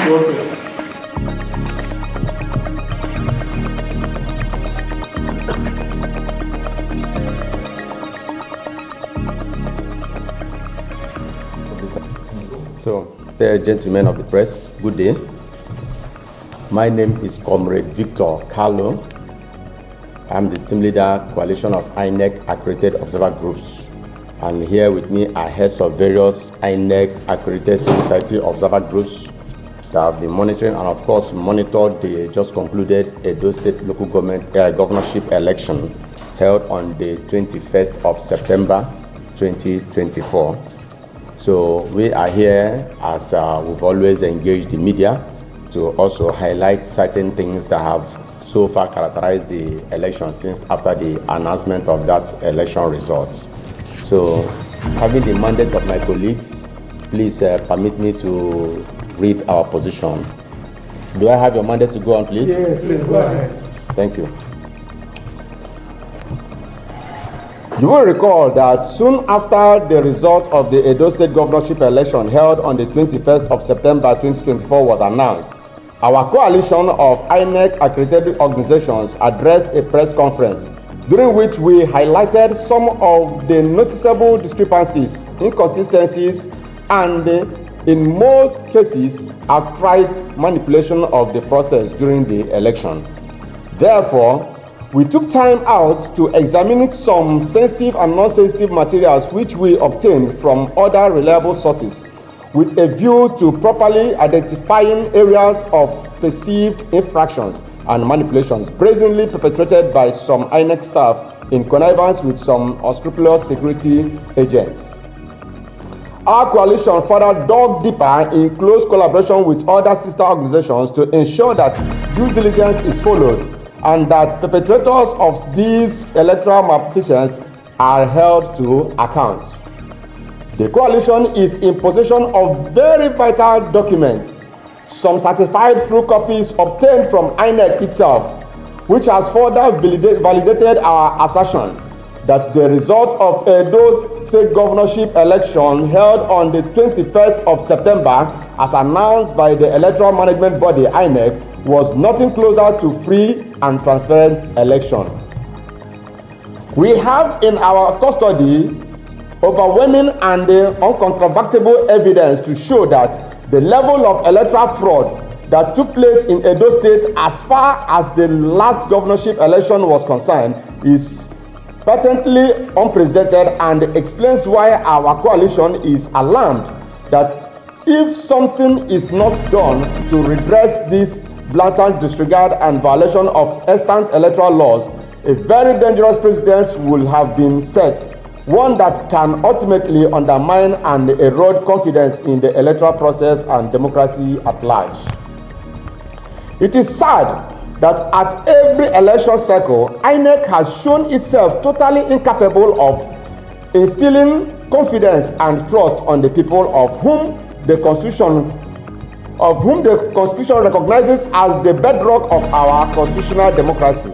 Okay. So, gentlemen of the press, good day. My name is Comrade Victor Kalu. I'm the team leader, coalition of INEC accredited observer groups. And here with me are heads of various INEC accredited civil society observer groups that have been monitoring and of course monitored the just concluded Edo State local government governorship election held on the 21st of September 2024. So we are here as we've always engaged the media to also highlight certain things that have so far characterized the election since after the announcement of that election results. So having the mandate of my colleagues, please permit me to read our position. Do I have your mandate to go on, please? Yes, please go ahead. Thank you. You will recall that soon after the result of the Edo State Governorship election held on the 21st of September 2024 was announced, our coalition of INEC accredited organizations addressed a press conference during which we highlighted some of the noticeable discrepancies, inconsistencies, and in most cases, outright manipulation of the process during the election. Therefore, we took time out to examine some sensitive and non-sensitive materials which we obtained from other reliable sources with a view to properly identifying areas of perceived infractions and manipulations brazenly perpetrated by some INEC staff in connivance with some unscrupulous security agents. Our coalition further dug deeper in close collaboration with other sister organizations to ensure that due diligence is followed and that perpetrators of these electoral malfeasance are held to account. The coalition is in possession of very vital documents, some certified through copies obtained from INEC itself, which has further validated our assertion that the result of Edo State Governorship election held on the 21st of September, as announced by the Electoral Management Body INEC, was nothing closer to free and transparent election. We have in our custody overwhelming and uncontrovertible evidence to show that the level of electoral fraud that took place in Edo State as far as the last governorship election was concerned is patently unprecedented and explains why our coalition is alarmed that if something is not done to redress this blatant disregard and violation of extant electoral laws, a very dangerous precedent will have been set, one that can ultimately undermine and erode confidence in the electoral process and democracy at large. It is sad that at every election cycle, INEC has shown itself totally incapable of instilling confidence and trust on the people of whom the Constitution recognizes as the bedrock of our constitutional democracy.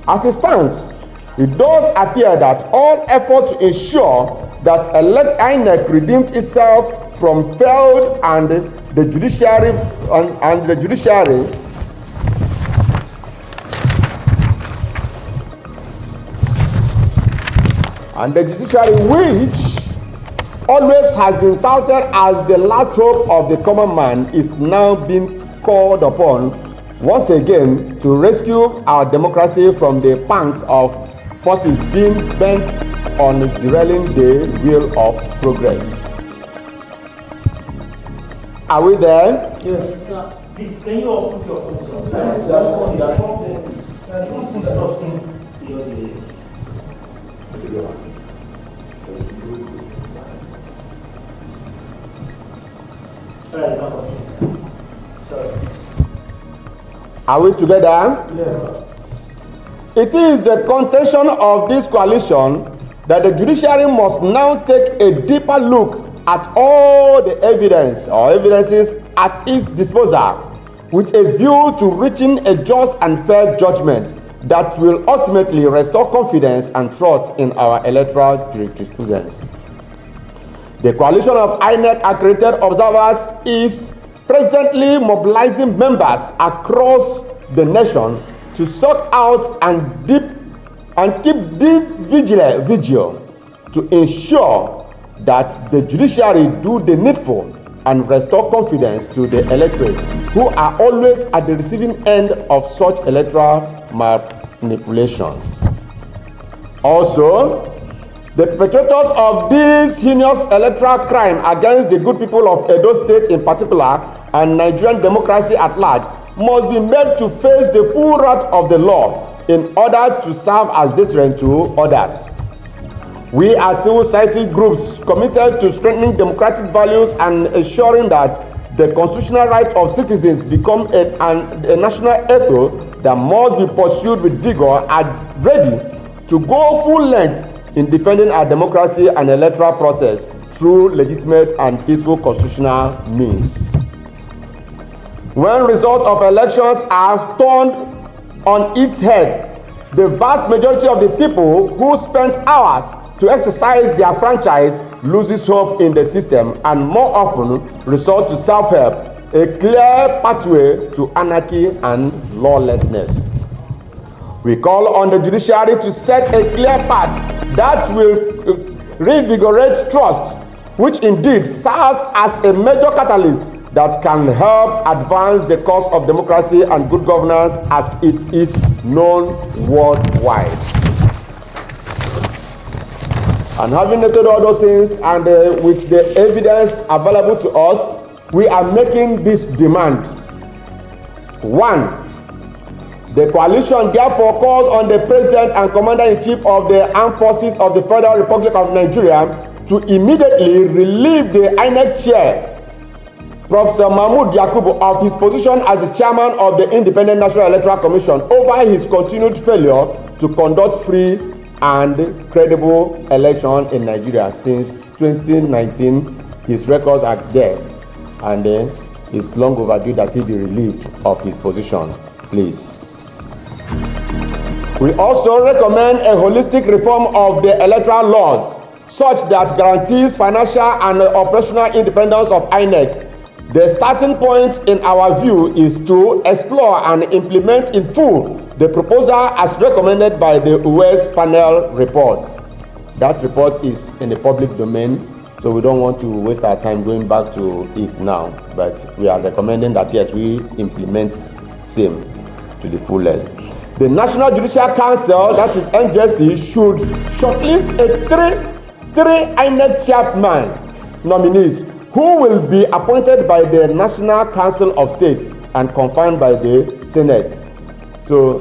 As it stands, it does appear that all effort to ensure that INEC redeems itself from failed and the judiciary which always has been touted as the last hope of the common man is now being called upon once again to rescue our democracy from the pangs of forces being bent on derailing the wheel of progress. Are we there? Yes. Please, can you all put your phones on? Are we together? Yes. It is the contention of this coalition that the judiciary must now take a deeper look at all the evidence or evidences at its disposal with a view to reaching a just and fair judgment that will ultimately restore confidence and trust in our electoral jurisprudence. The coalition of INEC accredited observers is presently mobilizing members across the nation to sort out and keep deep vigil to ensure that the judiciary do the needful and restore confidence to the electorate, who are always at the receiving end of such electoral manipulations. Also, the perpetrators of this heinous electoral crime against the good people of Edo State in particular and Nigerian democracy at large must be made to face the full wrath of the law in order to serve as deterrent to others. We as civil society groups committed to strengthening democratic values and ensuring that the constitutional right of citizens become a national ethos that must be pursued with vigor are ready to go full length in defending our democracy and electoral process through legitimate and peaceful constitutional means. When results of elections are turned on its head, the vast majority of the people who spent hours to exercise their franchise loses hope in the system and more often resort to self-help, a clear pathway to anarchy and lawlessness. We call on the judiciary to set a clear path that will reinvigorate trust, which indeed serves as a major catalyst that can help advance the cause of democracy and good governance as it is known worldwide. And having noted all those things and with the evidence available to us, we are making these demands. 1. The coalition therefore calls on the President and Commander-in-Chief of the Armed Forces of the Federal Republic of Nigeria to immediately relieve the INEC chair, Professor Mahmood Yakubu, of his position as the chairman of the Independent National Electoral Commission over his continued failure to conduct free and credible election in Nigeria. Since 2019, his records are there, and it's long overdue that he be relieved of his position, please. We also recommend a holistic reform of the electoral laws such that guarantees financial and operational independence of INEC. The starting point in our view is to explore and implement in full the proposal as recommended by the US panel report. That report is in the public domain, so we don't want to waste our time going back to it now, but we are recommending that yes, we implement same to the fullest. The National Judicial Council, that is NJC, should shortlist three INEC chairman nominees who will be appointed by the National Council of State and confirmed by the Senate. So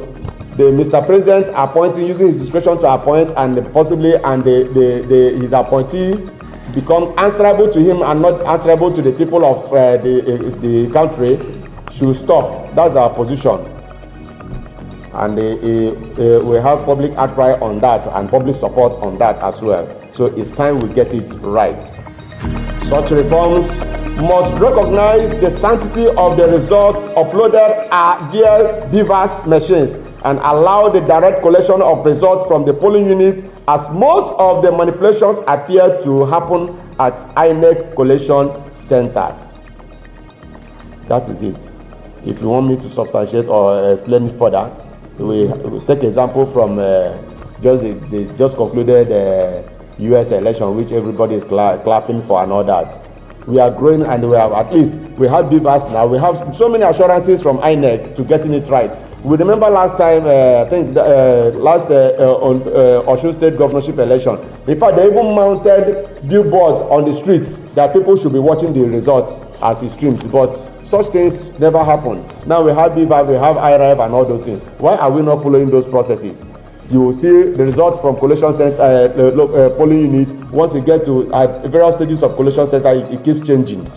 the Mr. President appointing, using his discretion to appoint, and possibly his appointee becomes answerable to him and not answerable to the people of the country, should stop. That's our position. And we have public outcry on that and public support on that as well. So it's time we get it right. Such reforms must recognize the sanctity of the results uploaded via diverse machines and allow the direct collection of results from the polling unit, as most of the manipulations appear to happen at INEC collation centers. That is it. If you want me to substantiate or explain it further, we take example from the just concluded US election, which everybody is clapping for and all that. We are growing, and we have beavers now. We have so many assurances from INEC to getting it right. We remember last time, I think on Osun State Governorship election. In fact, they even mounted billboards on the streets that people should be watching the results as it streams. But such things never happen. Now we have beaver, we have IRF and all those things. Why are we not following those processes? You will see the results from collation center, polling unit. Once you get to various stages of collation center, it keeps changing.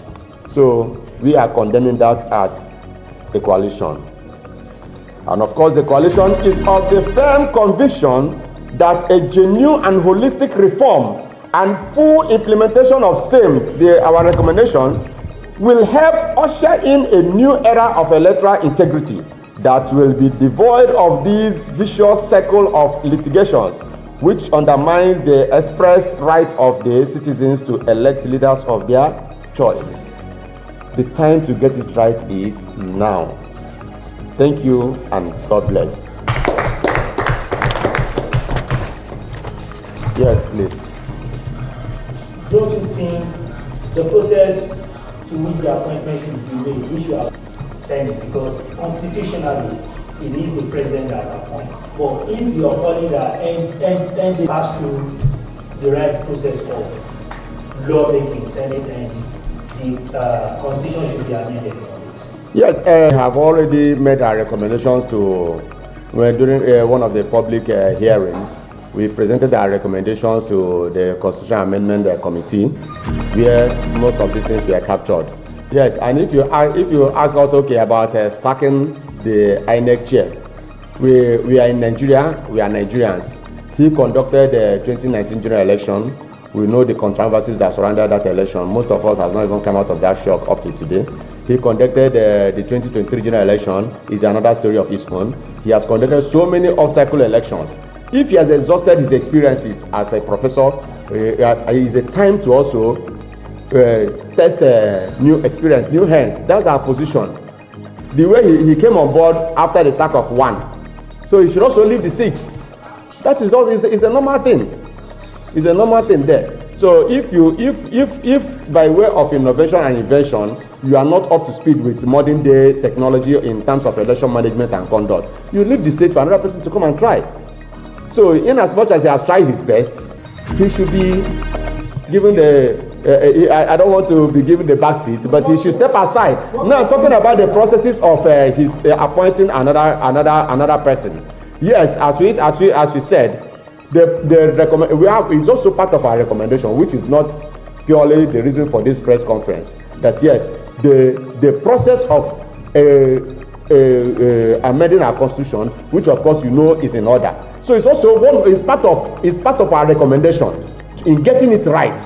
So we are condemning that as a coalition. And of course, the coalition is of the firm conviction that a genuine and holistic reform and full implementation of same, our recommendation, will help usher in a new era of electoral integrity that will be devoid of this vicious cycle of litigations, which undermines the expressed right of the citizens to elect leaders of their choice. The time to get it right is now. Thank you and God bless. Yes, please. Don't you think the process to which the appointment should be made, we should have sent it, because constitutionally it is the president that appoints. But if you are calling that and they pass through the right process of lawmaking, Senate, and the constitution should be amended. Yes, we have already made our recommendations to, during one of the public hearing, we presented our recommendations to the Constitutional Amendment Committee, where most of these things were captured. Yes, and if you ask us, okay, about sacking the INEC chair, we are in Nigeria, we are Nigerians. He conducted the 2019 general election. We know the controversies that surrounded that election. Most of us has not even come out of that shock up to today. He conducted the 2023 general election. Is another story of his own. He has conducted so many off-cycle elections. If he has exhausted his experiences as a professor, it is a time to also test new experience, new hands. That's our position. The way he came on board after the sack of one, so he should also leave the seat. That is also is a normal thing. It's a normal thing there. So if by way of innovation and invention you are not up to speed with modern day technology in terms of election management and conduct, you leave the state for another person to come and try. So in as much as he has tried his best, he should be given the I don't want to be given the back seat, but he should step aside. Now talking about the processes of his appointing another person. Yes, as we said, it's also part of our recommendation, which is not purely the reason for this press conference. That yes, the process of amending our constitution, which of course you know is in order. So it's also part of our recommendation in getting it right.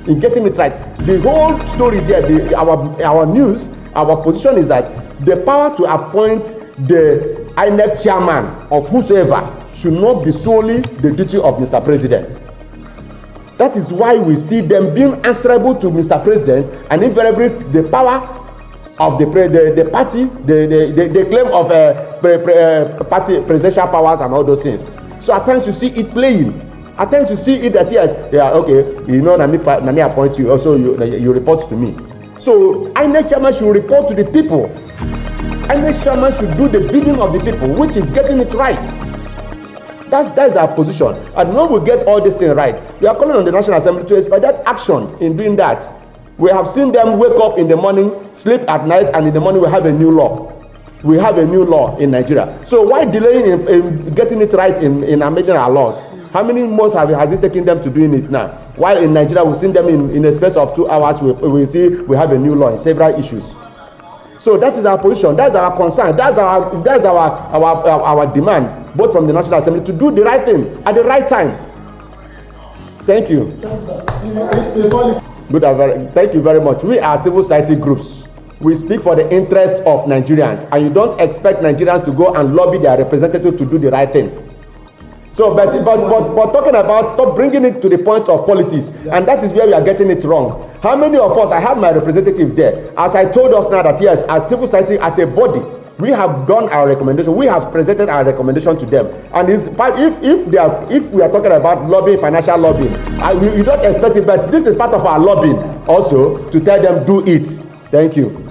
In getting it right, the whole story there, our news, our position is that the power to appoint the INEC chairman of whosoever should not be solely the duty of Mr. President. That is why we see them being answerable to Mr. President, and invariably the power of the party, the claim of party presidential powers and all those things. So at times you see it playing. At times you see it that yes, yeah, okay, you know, Nami appoint you, also you report to me. So INEC chairman should report to the people. INEC chairman should do the bidding of the people, which is getting it right. That's our position. And when we get all this thing right, we are calling on the National Assembly to expedite that action in doing that. We have seen them wake up in the morning, sleep at night, and in the morning we have a new law. We have a new law in Nigeria. So why delaying in getting it right in amending our laws? How many months has it taken them to doing it now? While in Nigeria, we've seen them in a space of 2 hours, we see we have a new law in several issues. So that is our position. That's our concern. That's our demand, both from the National Assembly, to do the right thing at the right time. Thank you. Thank you very much. We are civil society groups. We speak for the interest of Nigerians, and you don't expect Nigerians to go and lobby their representative to do the right thing. So, but talking about bringing it to the point of politics, and that is where we are getting it wrong. How many of us, I have my representative there, as I told us now that yes, as civil society, as a body, we have done our recommendation, we have presented our recommendation to them. And if we are talking about lobbying, financial lobbying, you don't expect it, but this is part of our lobbying also, to tell them do it. Thank you.